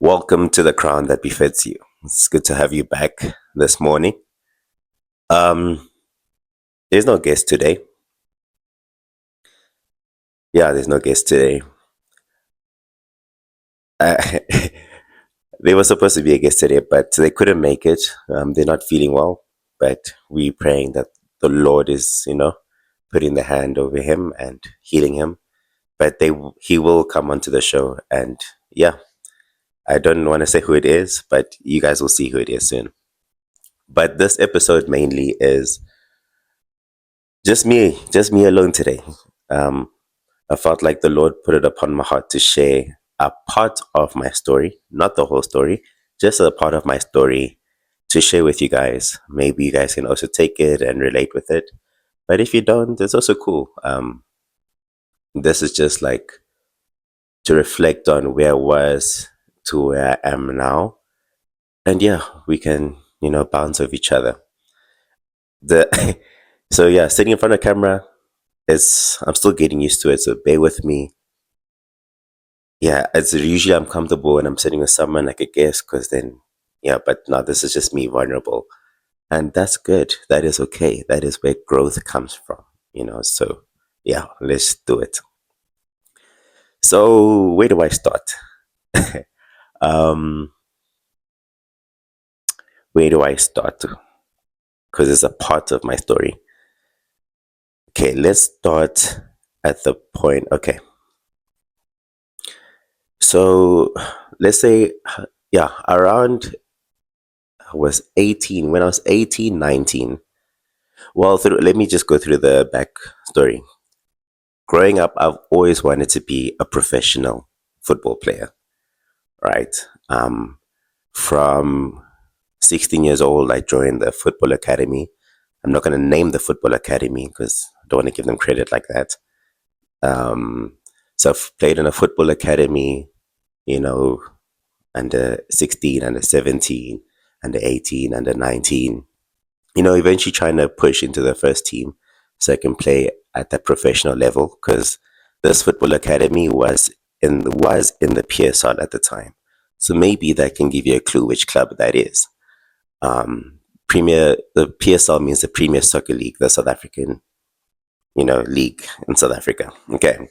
Welcome to the Crown That Befits You. It's good to have you back this morning. Um, there's no guest today. Yeah, there's no guest today. Uh, they were supposed to be a guest today, but they couldn't make it. They're not feeling well, but we praying that the Lord is, putting the hand over him and healing him. But he will come onto the show, and yeah, I don't want to say who it is, but you guys will see who it is soon. But this episode mainly is just me alone today. Um, I felt like the Lord put it upon my heart to share a part of my story, not the whole story, just a part of my story to share with you guys. Maybe you guys can also take it and relate with it. But if you don't, it's also cool. This is just like to reflect on where I was to where I am now. And yeah, we can, bounce off each other. The so yeah, sitting in front of camera is I'm still getting used to it, so bear with me. Yeah, it's usually I'm comfortable when I'm sitting with someone like a guest because then, yeah, but now this is just me vulnerable. And that's good. That is okay. That is where growth comes from. So, yeah, let's do it. So, where do I start? um, where do I start? Because it's a part of my story. Okay, let's start at the point. Okay, so let's say, yeah, around I was 18. When I was 18, 19. Well, let me just go through the backstory. Growing up, I've always wanted to be a professional football player, right? Um, from 16 years old, I joined the football academy. I'm not going to name the football academy because I don't want to give them credit like that. Um, so I've played in a football academy, you know, under 16, under 17, under 18, under 19. Eventually trying to push into the first team so I can play at the professional level because this football academy was in the PSL at the time. So maybe that can give you a clue which club that is. The PSL means the Premier Soccer League, the South African, league in South Africa. Okay.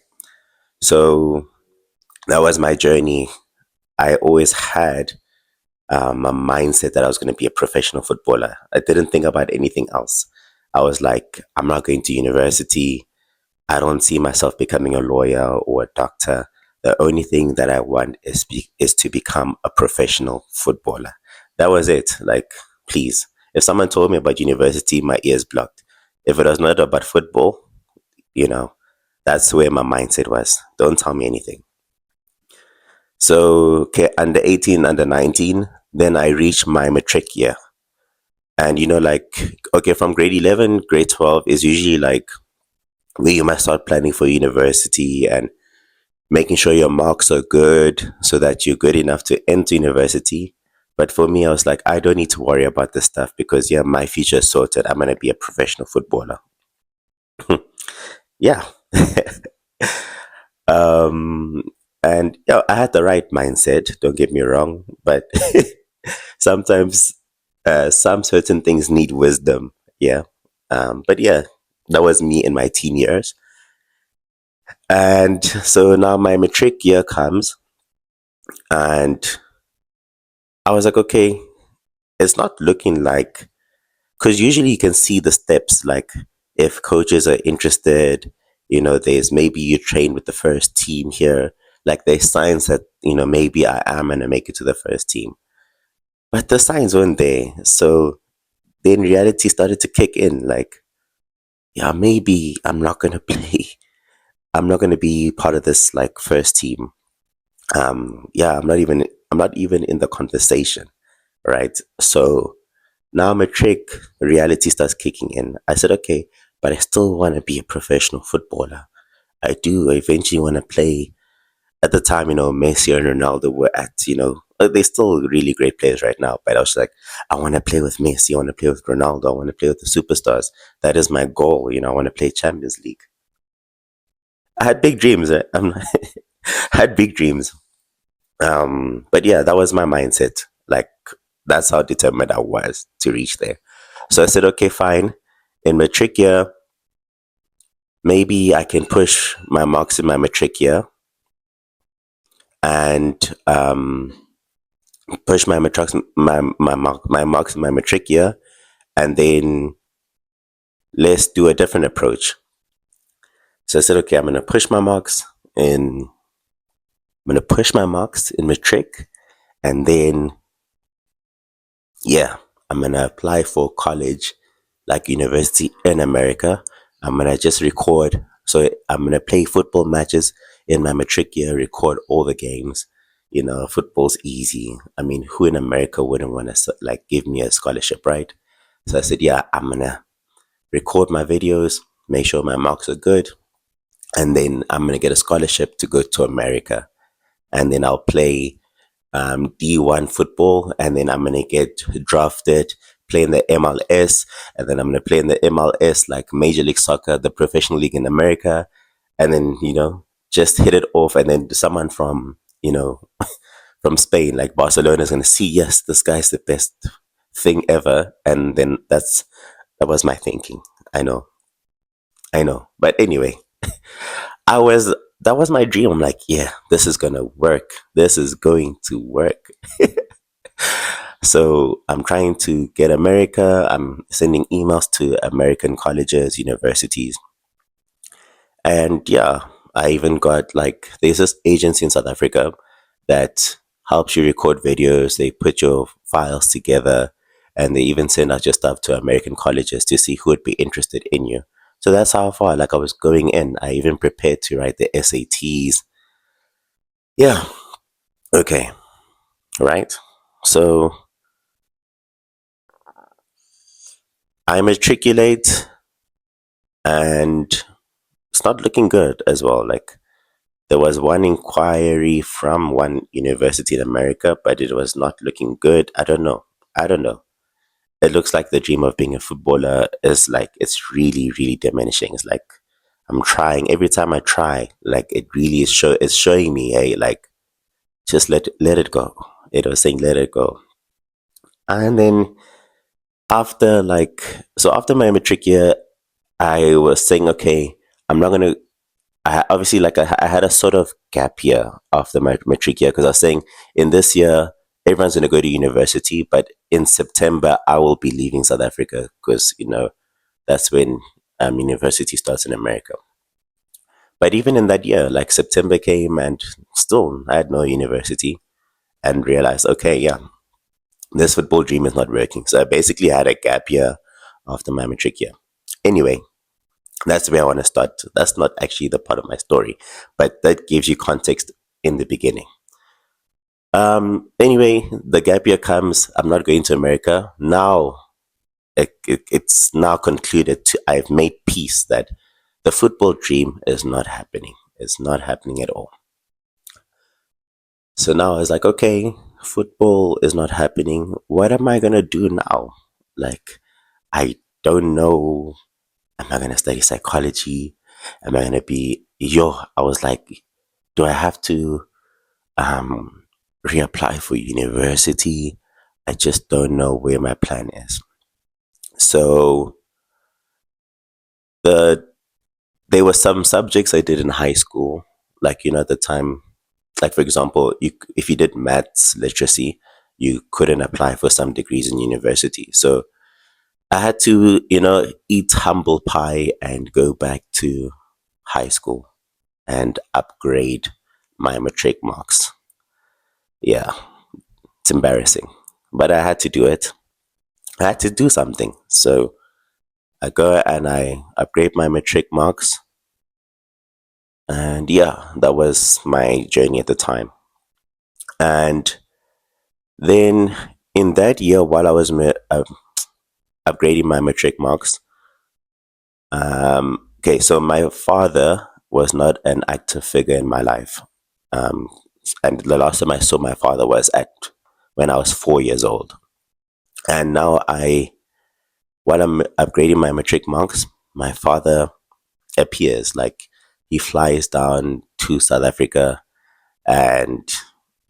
So that was my journey. I always had a mindset that I was going to be a professional footballer. I didn't think about anything else. I was like, I'm not going to university. I don't see myself becoming a lawyer or a doctor. The only thing that I want is to become a professional footballer. That was it. Like, please. If someone told me about university, my ears blocked. If it was not about football, you know, that's where my mindset was. Don't tell me anything. So, okay, under 18, under 19, then I reached my matric year. And, like, okay, from grade 11, grade 12 is usually like where you might start planning for university and making sure your marks are good so that you're good enough to enter university. But for me, I was like, I don't need to worry about this stuff because, yeah, my future is sorted. I'm going to be a professional footballer. Yeah. um, and I had the right mindset, don't get me wrong, but sometimes some certain things need wisdom. Yeah. But yeah, that was me in my teen years. And so now my matric year comes, and I was like, okay, it's not looking like, because usually you can see the steps, like if coaches are interested, there's maybe you train with the first team here, like there's signs that, maybe I am going to make it to the first team. But the signs weren't there. So then reality started to kick in, like, yeah, maybe I'm not going to play. I'm not going to be part of this like first team. Yeah, I'm not even in the conversation, right? So now matric reality starts kicking in. I said, okay, but I still want to be a professional footballer. I do eventually want to play. At the time, Messi and Ronaldo were they're still really great players right now. But I was like, I want to play with Messi. I want to play with Ronaldo. I want to play with the superstars. That is my goal. I want to play Champions League. I had big dreams. I had big dreams. But yeah, that was my mindset. Like, that's how determined I was to reach there. So I said, okay, fine. In matric year, maybe I can push my marks in my matric year and push my marks in my matric year, and then let's do a different approach. So I said, okay, in I'm gonna push my marks in matric, and then yeah, I'm gonna apply for college, like university in America. I'm gonna just record. So I'm gonna play football matches in my matric year, record all the games. You know, football's easy. I mean, who in America wouldn't want to like give me a scholarship, right? So I said, yeah, I'm gonna record my videos, make sure my marks are good, and then I'm gonna get a scholarship to go to America, and then I'll play D1 football, and then I'm gonna get drafted, play in the MLS, and then I'm gonna play in the MLS, like Major League Soccer, the professional league in America, and then just hit it off, and then someone from from Spain, like Barcelona, is gonna see, yes, this guy's the best thing ever, and then that was my thinking. I know, I know, but anyway, I was that was my dream. I'm like, yeah, this is gonna work. This is going to work. So I'm trying to get America. I'm sending emails to American colleges, universities. And yeah, I even got like, there's this agency in South Africa that helps you record videos. They put your files together, and they even send out your stuff to American colleges to see who would be interested in you. So that's how far, like, I was going in. I even prepared to write the SATs. Yeah. Okay. Right. So I matriculate, and it's not looking good as well. Like, there was one inquiry from one university in America, but it was not looking good. I don't know. I don't know. It looks like the dream of being a footballer is like, it's really, really diminishing. It's like I'm trying every time I try, like it really is it's showing me, hey, like, just let it go. It was saying let it go. And then after my matric year, I was saying, okay, I'm not gonna. Obviously, like, I had a sort of gap year after my matric year, because I was saying, in this year everyone's going to go to university, but in September I will be leaving South Africa, because that's when university starts in America. But even in that year, like, September came, and still I had no university, and realized, okay, yeah, this football dream is not working. So I basically had a gap year after my matric year. Anyway, that's where I want to start. That's not actually the part of my story, but that gives you context in the beginning. Anyway, the gap year comes. I'm not going to America now. It's now concluded. I've made peace that the football dream is not happening. It's not happening at all. So now I was like, okay, football is not happening. What am I gonna do now? Like, I don't know. Am I gonna study psychology? Am I gonna be yo? I was like, do I have to reapply for university? I just don't know where my plan is. So the there were some subjects I did in high school, like, at the time, like, for example, if you did maths literacy, you couldn't apply for some degrees in university. So I had to, eat humble pie and go back to high school and upgrade my matric marks. Yeah, it's embarrassing, but I had to do it. I had to do something. So I go and I upgrade my matric marks. And yeah, that was my journey at the time. And then in that year, while I was upgrading my matric marks, okay, so my father was not an active figure in my life. Um, and the last time I saw my father was at when I was 4 years old. And now while I'm upgrading my matric marks, my father appears, like, he flies down to South Africa, and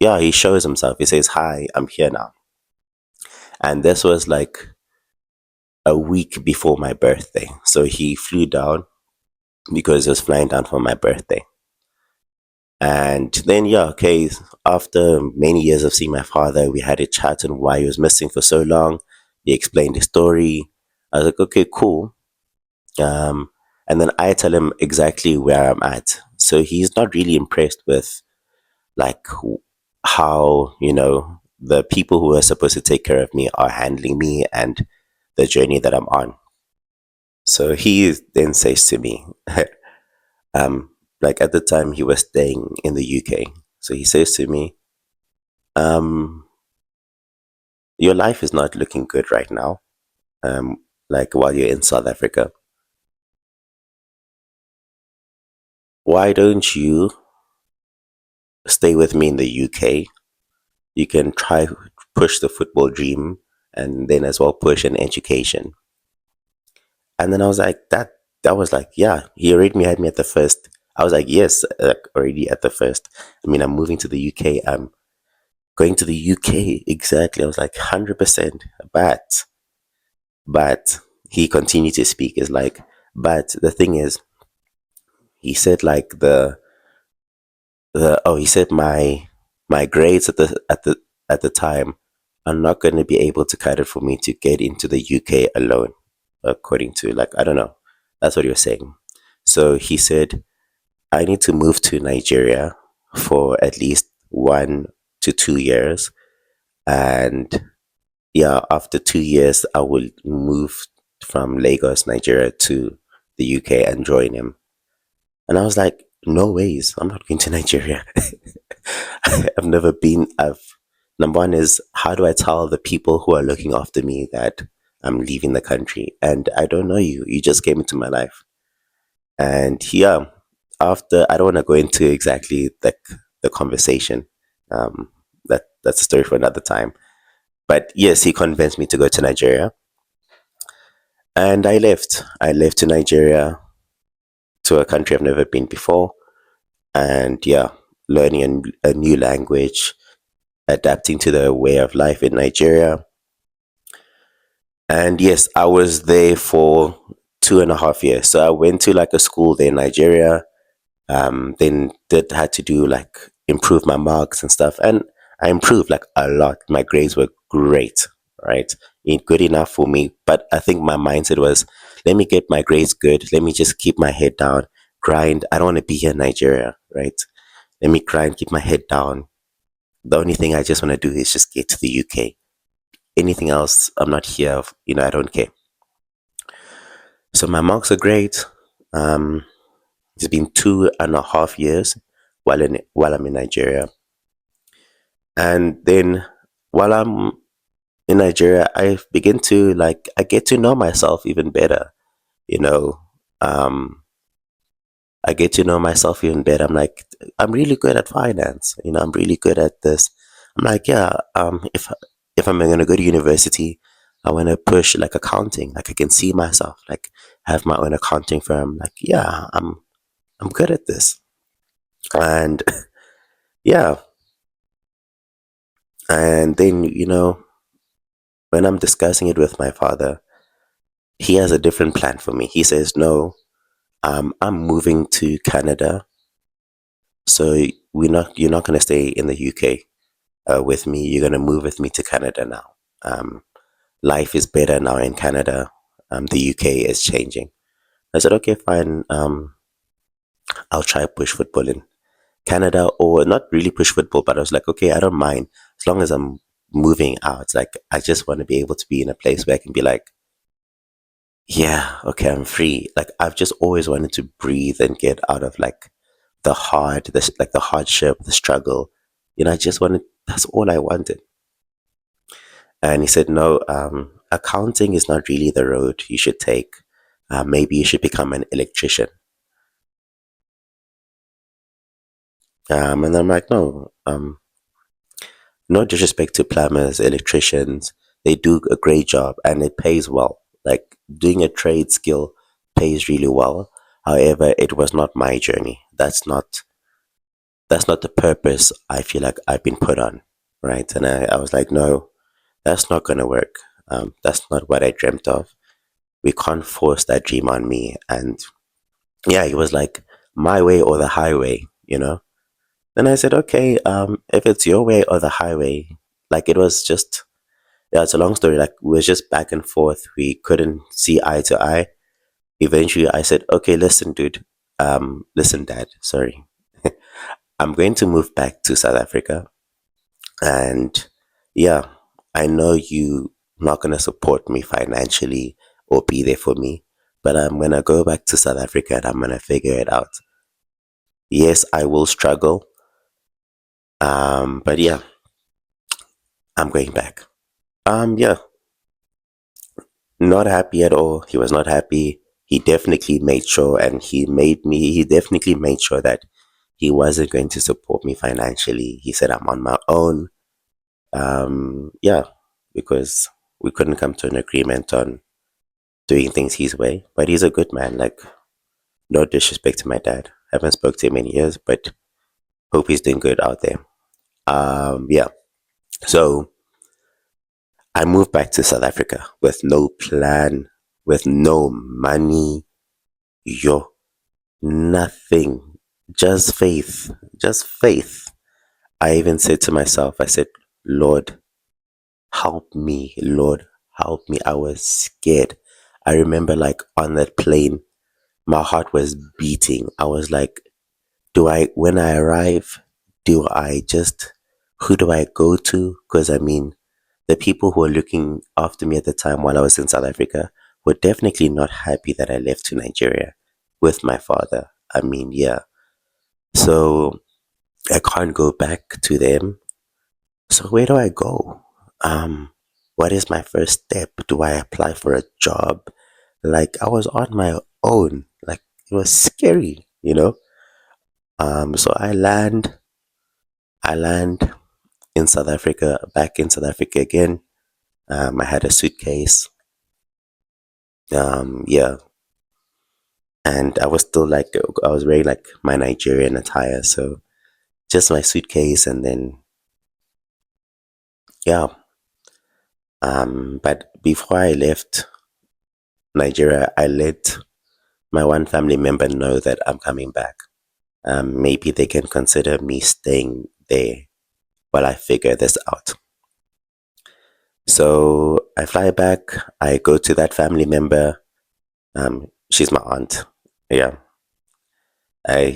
yeah, he shows himself. He says, "Hi, I'm here now." And this was like a week before my birthday. So he flew down because he was flying down for my birthday. And then, yeah, okay, after many years of seeing my father, we had a chat on why he was missing for so long. He explained the story. I was like, okay, cool. Um, and then I tell him exactly where I'm at. So he's not really impressed with like how, the people who are supposed to take care of me are handling me and the journey that I'm on. So he then says to me, um, like at the time he was staying in the UK. So he says to me, um, your life is not looking good right now. Like while you're in South Africa, why don't you stay with me in the UK? You can try push the football dream and then as well push an education. And then I was like, that was like, yeah, he already had me at the first. I was like, yes, already at the first. I mean, I'm moving to the UK. I'm going to the UK. Exactly. I was like, 100%. But he continued to speak. Is like, but the thing is, he said like he said my grades at the time are not going to be able to cut it for me to get into the UK alone, according to, like, I don't know, that's what he was saying. So he said I need to move to Nigeria for at least 1 to 2 years, and yeah, after 2 years I will move from Lagos, Nigeria, to the UK and join him. And I was like, no ways, I'm not going to Nigeria. I've never been. I've Number one is, how do I tell the people who are looking after me that I'm leaving the country? And I don't know you. You just came into my life. And yeah, after, I don't want to go into exactly the conversation. Um, that's a story for another time. But yes, he convinced me to go to Nigeria, and I left. I left to Nigeria, to a country I've never been before, and yeah, learning a new language, adapting to the way of life in Nigeria. And yes, I was there for 2.5 years. So I went to like a school there in Nigeria. Then did had to do like improve my marks and stuff, and I improved like a lot. My grades were great, right? Ain't good enough for me, but I think my mindset was, let me get my grades good. Let me just keep my head down, grind. I don't want to be here in Nigeria, right? Let me grind, keep my head down. The only thing I just want to do is just get to the UK. Anything else, I'm not here. I don't care. So my marks are great. Um, it's been 2.5 years while I'm in Nigeria, and then while I'm in Nigeria, I begin to, like, I get to know myself even better. You know, um, I get to know myself even better. I'm like, I'm really good at finance. I'm really good at this. I'm like, yeah. If I'm going to go to university, I want to push like accounting. Like I can see myself like have my own accounting firm. Like, yeah, I'm good at this. And yeah, and then when I'm discussing it with my father, he has a different plan for me. He says, no, I'm moving to Canada, so you're not going to stay in the UK with me. You're going to move with me to Canada now. Um, Life is better now in Canada. The UK is changing. I said, okay, fine. I'll try push football in Canada, or not really push football, but I was like, okay, I don't mind as long as I'm moving out. Like, I just want to be able to be in a place where I can be like, yeah, okay, I'm free. Like, I've just always wanted to breathe and get out of like the hardship, the struggle. I just wanted. That's all I wanted. And he said, no, accounting is not really the road you should take. Maybe you should become an electrician. And I'm like, no, no disrespect to plumbers, electricians. They do a great job and it pays well. Like doing a trade skill pays really well. However, it was not my journey. That's not that's not the purpose I feel like I've been put on, right? And I was like, no, that's not going to work. That's not what I dreamt of. We can't force that dream on me. And yeah, it was like my way or the highway, you know? Then I said, okay, if it's your way or the highway, like it was just, yeah, it's a long story. Like we were just back and forth. We couldn't see eye to eye. Eventually I said, okay, listen, dude. Listen, dad, sorry. I'm going to move back to South Africa. And yeah, I know you not going to support me financially or be there for me, but I'm going to go back to South Africa and I'm going to figure it out. Yes, I will struggle. But yeah, I'm going back. Yeah, not happy at all. He was not happy. He definitely made sure, and he definitely made sure that he wasn't going to support me financially. He said, I'm on my own. Yeah, because we couldn't come to an agreement on doing things his way. But he's a good man. Like, no disrespect to my dad. Haven't spoke to him in years, but hope he's doing good out there. Yeah. So I moved back to South Africa with no plan, with no money, yo, nothing, just faith, just faith. I even said to myself, I said, Lord, help me, Lord, help me. I was scared. I remember, like, on that plane, my heart was beating. I was like, when I arrive, do I just, who do I go to? Because I mean, the people who were looking after me at the time while I was in South Africa were definitely not happy that I left to Nigeria with my father. I mean, yeah. So I can't go back to them. So where do I go? Um, what is my first step? Do I apply for a job? Like I was on my own. Like it was scary, you know? So I land in South Africa, back in South Africa again. I had a suitcase. Yeah, and I was still like, I was wearing like my Nigerian attire, so just my suitcase, and then yeah. But before I left Nigeria, I let my one family member know that I'm coming back. Maybe they can consider me staying there while I figure this out. So I fly back. I go to that family member. She's my aunt. Yeah, I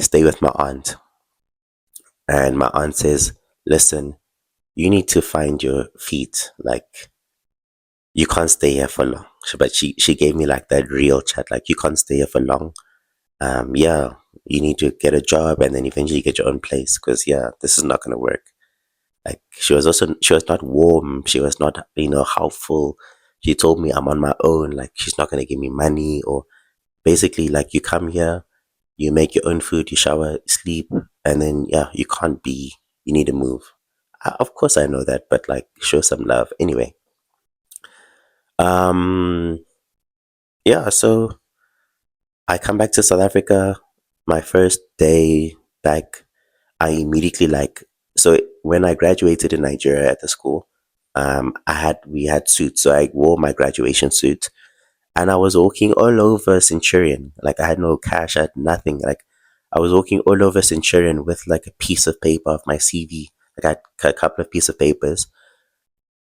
stay with my aunt, and my aunt says, "Listen, you need to find your feet. Like you can't stay here for long." But she gave me like that real chat. Like you can't stay here for long. Yeah, you need to get a job and then eventually get your own place because yeah, this is not gonna work. Like she was not warm. She was not helpful. She told me I'm on my own. Like she's not gonna give me money or basically like you come here, you make your own food, you shower, sleep, and then yeah, you can't be. You need to move. Of course I know that, but like show some love anyway. Um, yeah. So I come back to South Africa. My first day back, I immediately like. So when I graduated in Nigeria at the school, we had suits, so I wore my graduation suit, and I was walking all over Centurion. Like I had no cash, I had nothing. Like I was walking all over Centurion with like a piece of paper of my CV. Like I had a couple of pieces of papers,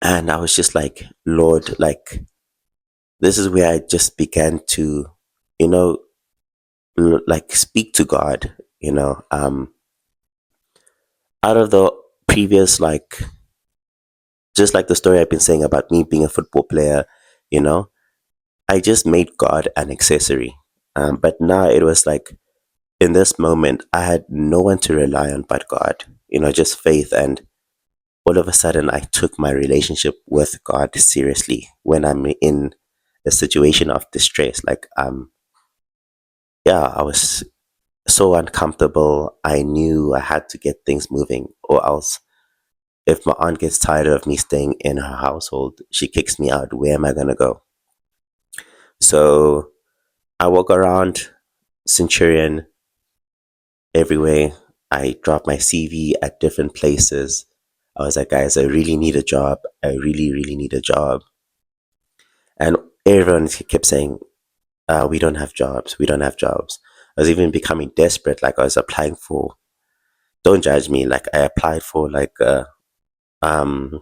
and I was just like, Lord, like this is where I just began to, you know, like speak to God. Out of the previous like, just like the story I've been saying about me being a football player, you know, I just made God an accessory. But now it was like in this moment, I had no one to rely on but God, just faith. And all of a sudden, I took my relationship with God seriously when I'm in a situation of distress. Like, yeah, I was so uncomfortable. I knew I had to get things moving, or else if my aunt gets tired of me staying in her household, she kicks me out. Where am I going to go? So I walk around Centurion everywhere. I dropped my CV at different places. I was like, guys, I really need a job. I really, really need a job. And everyone kept saying, we don't have jobs. We don't have jobs. I was even becoming desperate. Like I was applying for, don't judge me. Like I applied for like um,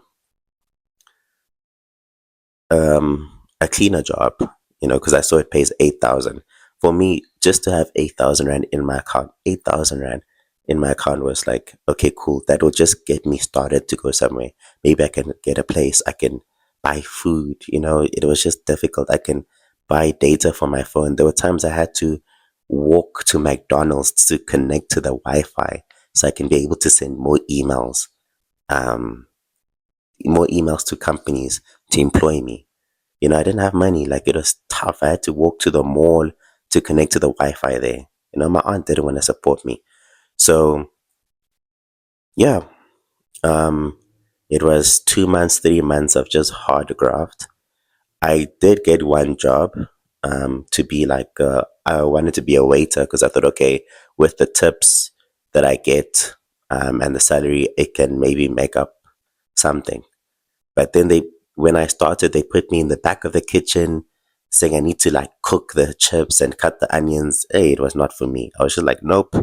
a cleaner job, because I saw it pays 8,000. For me, just to have 8,000 rand in my account, 8,000 rand in my account was like, okay, cool. That will just get me started to go somewhere. Maybe I can get a place. I can buy food. It was just difficult. I can buy data for my phone. There were times I had to walk to McDonald's to connect to the Wi-Fi so I can be able to send um, more emails to companies to employ me. I didn't have money. Like it was tough. I had to walk to the mall to connect to the Wi-Fi there. My aunt didn't want to support me. So yeah, um, it was 2 months, 3 months of just hard graft. I did get one job, to be like, I wanted to be a waiter because I thought, okay, with the tips that I get, and the salary, it can maybe make up something. But then when I started, they put me in the back of the kitchen saying I need to like cook the chips and cut the onions. Hey, it was not for me. I was just like, nope,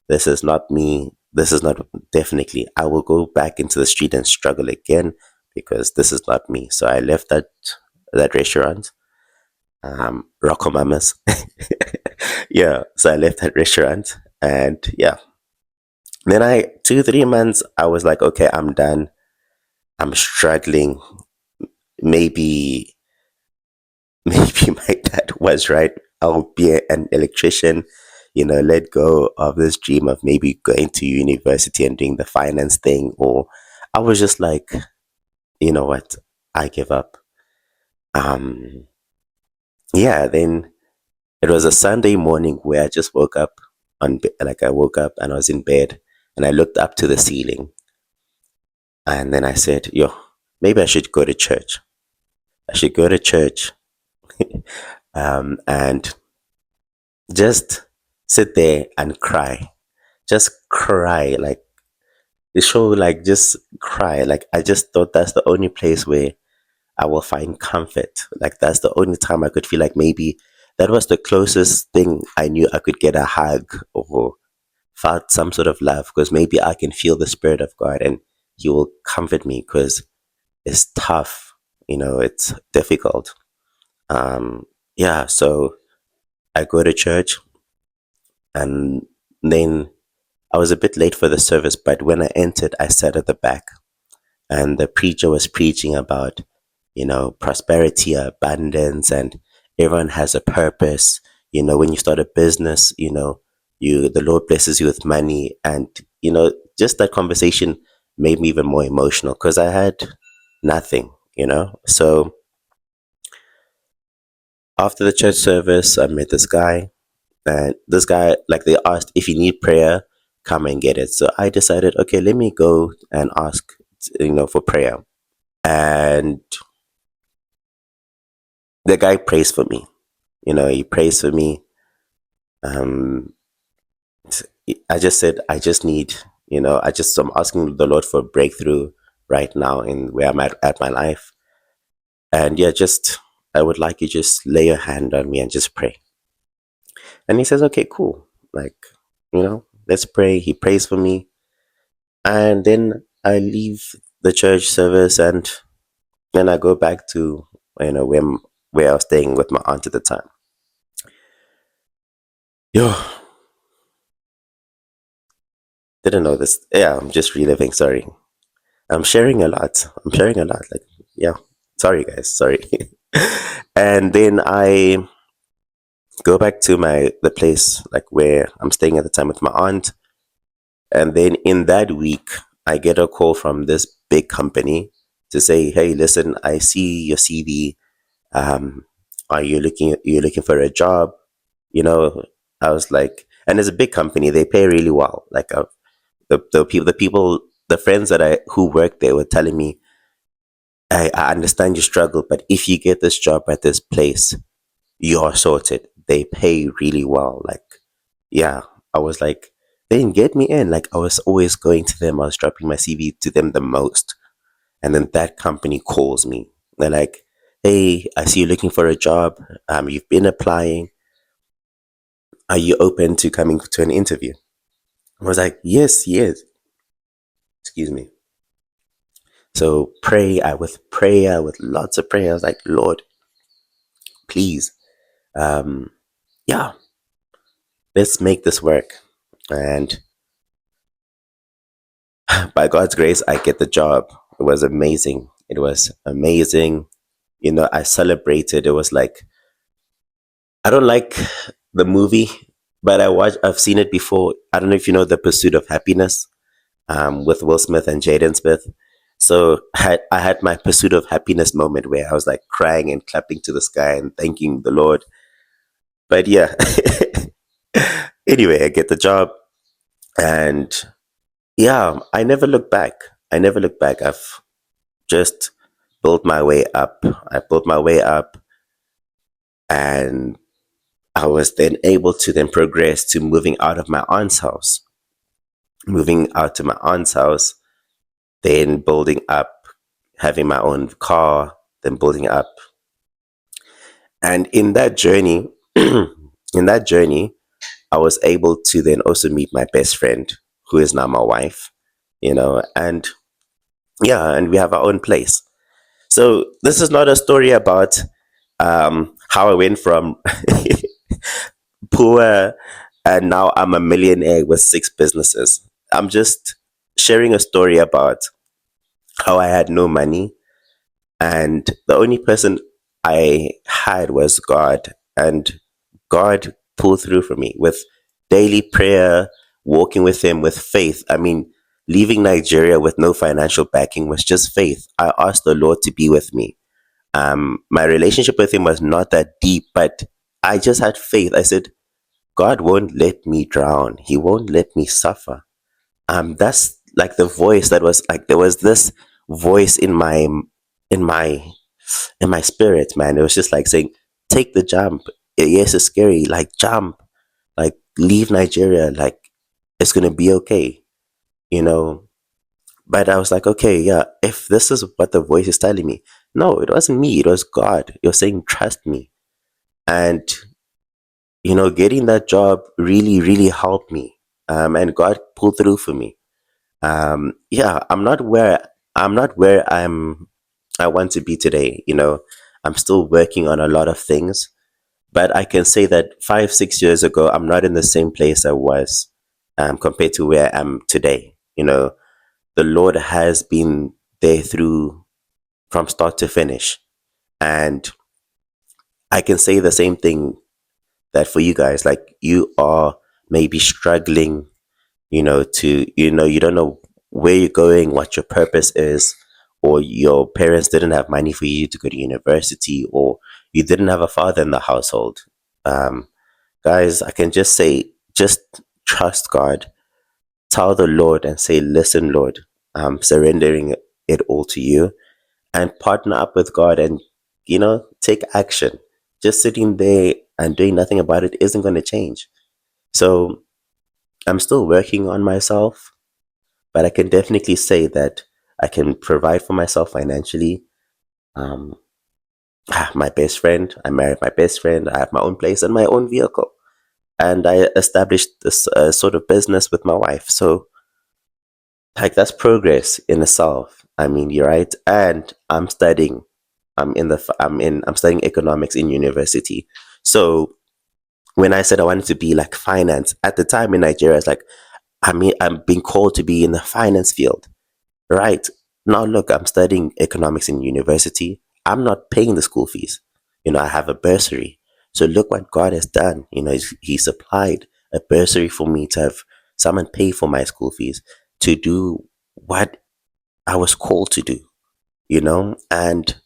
this is not me. This is not, definitely. I will go back into the street and struggle again because this is not me. So I left that restaurant, Rocco Mamas. Yeah. So I left that restaurant and yeah. Then 2, 3 months, I was like, okay, I'm done. I'm struggling. Maybe maybe my dad was right. I'll be an electrician, let go of this dream of maybe going to university and doing the finance thing. Or I was just like, you know what? I give up. Um, yeah, then it was a Sunday morning where I just woke up like I woke up and I was in bed and I looked up to the ceiling and then I said, yo, maybe I should go to church. I should go to church. And just sit there and cry. Just cry. Like the show, like just cry. Like I just thought that's the only place where I will find comfort. Like that's the only time I could feel like maybe that was the closest thing I knew I could get a hug or felt some sort of love because maybe I can feel the spirit of God and He will comfort me because it's tough. It's difficult. Yeah. So I go to church and then I was a bit late for the service, but when I entered, I sat at the back and the preacher was preaching about, prosperity, abundance, and everyone has a purpose. When you start a business, the Lord blesses you with money. And, just that conversation made me even more emotional because I had nothing. So after the church service, I met this guy. And this guy, like they asked, if you need prayer, come and get it. So I decided, okay, let me go and ask, for prayer. And the guy prays for me. He prays for me. Um, I just said, I just need, I'm asking the Lord for a breakthrough right now in where I'm at my life. And yeah, I would like you just lay your hand on me and just pray. And he says, okay, cool. Like, let's pray. He prays for me. And then I leave the church service and then I go back to, where I was staying with my aunt at the time. Yo, didn't know this. Yeah, I'm just reliving. Sorry. I'm sharing a lot. Like, yeah. Sorry, guys. Sorry. And then I go back to the place like where I'm staying at the time with my aunt. And then in that week, I get a call from this big company to say, "Hey, listen, I see your CV. Um, are you looking for a job?" You know, I was like, and it's a big company. They pay really well. Like the friends who work there were telling me, I understand you struggle, but if you get this job at this place, you're sorted. They pay really well. Like, yeah, I was like, they didn't get me in. Like, I was always going to them, I was dropping my CV to them the most. And then that company calls me. They're like, hey, I see you're looking for a job. You've been applying. Are you open to coming to an interview? I was like, yes, yes. Excuse me. So with prayer, with lots of prayer, I was like, Lord, please, um, yeah, let's make this work. And by God's grace, I get the job. It was amazing. It was amazing. I celebrated. It was like, I don't like the movie, but I've seen it before. I don't know if you know The Pursuit of Happiness, with Will Smith and Jaden Smith. So I had my Pursuit of Happiness moment where I was like crying and clapping to the sky and thanking the Lord. But yeah, anyway, I get the job, and yeah, I never look back. I never look back. I've just built my way up. I built my way up, and I was then able to then progress to moving out of my aunt's house. Moving out to my aunt's house, then building up, having my own car, then building up. And in that journey, in that journey, I was able to then also meet my best friend, who is now my wife, and yeah, and we have our own place. So this is not a story about how I went from poor and now I'm a millionaire with 6 businesses. I'm just sharing a story about how I had no money, and the only person I had was God, and God pulled through for me with daily prayer, walking with Him with faith. I mean, leaving Nigeria with no financial backing was just faith. I asked the Lord to be with me. My relationship with Him was not that deep, but I just had faith. I said, God won't let me drown. He won't let me suffer. That's like the voice that was like, there was this voice in my in my spirit, man. It was just like saying, take the jump. Yes, it's scary. Like, jump. Like, leave Nigeria. Like, it's gonna be okay. You know. But I was like, okay, yeah. If this is what the voice is telling me, no, it wasn't me. It was God. You're saying, trust me. And getting that job really, really helped me. And God pulled through for me. Yeah, I'm not where I want to be today. I'm still working on a lot of things, but I can say that 5, 6 years ago, I'm not in the same place I was, compared to where I am today. The Lord has been there through from start to finish, and I can say the same thing that for you guys, like, you are maybe struggling, you don't know where you're going, what your purpose is, or your parents didn't have money for you to go to university, or you didn't have a father in the household. Um, Guys, I can just say, just trust God, tell the Lord and say, listen, Lord, I'm surrendering it all to you, and partner up with God and, take action. Just sitting there and doing nothing about it isn't going to change. So I'm still working on myself, but I can definitely say that I can provide for myself financially. Um, my best friend, I married my best friend, I have my own place and my own vehicle. And I established this sort of business with my wife. So, like, that's progress in itself. I mean, you're right. And I'm studying. I'm studying economics in university. So when I said I wanted to be like finance at the time in Nigeria, it's like, I'm being called to be in the finance field. Right. Now, look, I'm studying economics in university. I'm not paying the school fees. I have a bursary. So look what God has done. He supplied a bursary for me to have someone pay for my school fees to do what I was called to do, And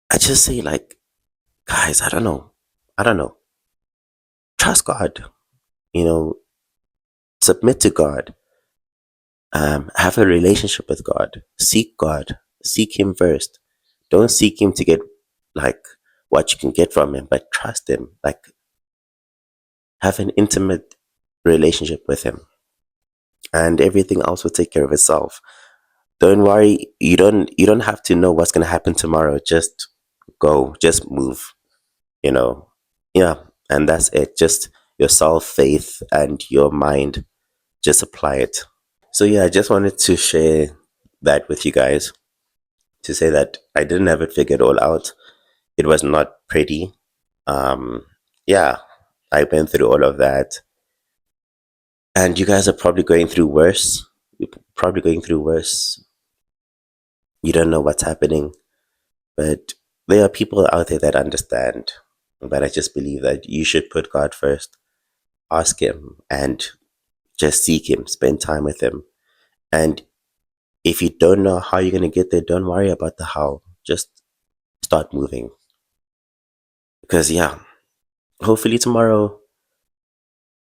I just say, like, guys, I don't know. I don't know. Trust God, you know, submit to God, have a relationship with God, seek Him first. Don't seek Him to get, like, what you can get from Him, but trust Him. Like, have an intimate relationship with him, and everything else will take care of itself. Don't worry, you don't have to know what's going to happen tomorrow. Just go, just move, you know. Yeah, and that's it. Just yourself, faith, and your mind, just apply it. So yeah, I just wanted to share that with you guys, to say that I didn't have it figured all out. It was not pretty. Yeah, I went through all of that, and you guys are probably going through worse. You're probably going through worse. You don't know what's happening, but there are people out there that understand. But I just believe that you should put God first, ask Him, and just seek Him, spend time with Him. And if you don't know how you're going to get there, don't worry about the how. Just start moving. Because, yeah, hopefully tomorrow,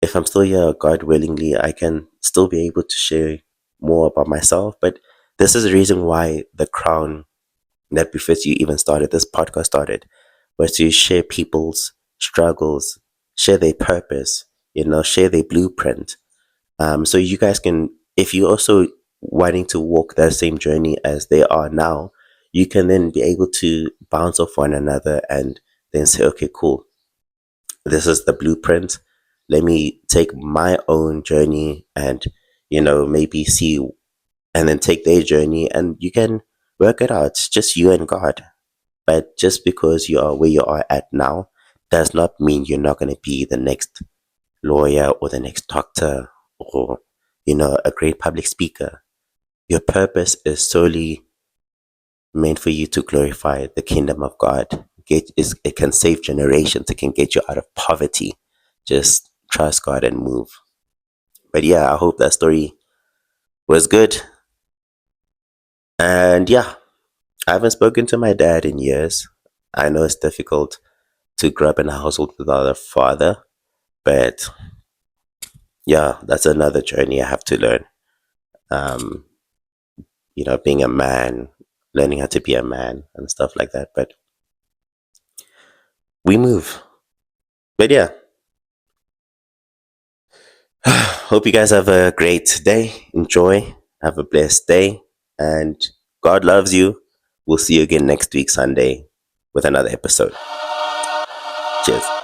if I'm still here, God willingly, I can still be able to share more about myself. But this is the reason why the Crown That Befits You even started, this podcast started, was to share people's struggles, share their purpose, share their blueprint. So you guys can, if you're also wanting to walk that same journey as they are now, you can then be able to bounce off one another and then say, okay, cool, this is the blueprint. Let me take my own journey and, maybe see, and then take their journey, and you can work it out. It's just you and God. But just because you are where you are at now does not mean you're not going to be the next lawyer or the next doctor or, a great public speaker. Your purpose is solely meant for you to glorify the kingdom of God. It can save generations. It can get you out of poverty. Just trust God and move. But yeah, I hope that story was good. And yeah, I haven't spoken to my dad in years. I know it's difficult to grow up in a household without a father, but yeah, that's another journey I have to learn. Um, being a man, learning how to be a man and stuff like that. But we move. But yeah, hope you guys have a great day. Enjoy. Have a blessed day. And God loves you. We'll see you again next week, Sunday, with another episode. Cheers.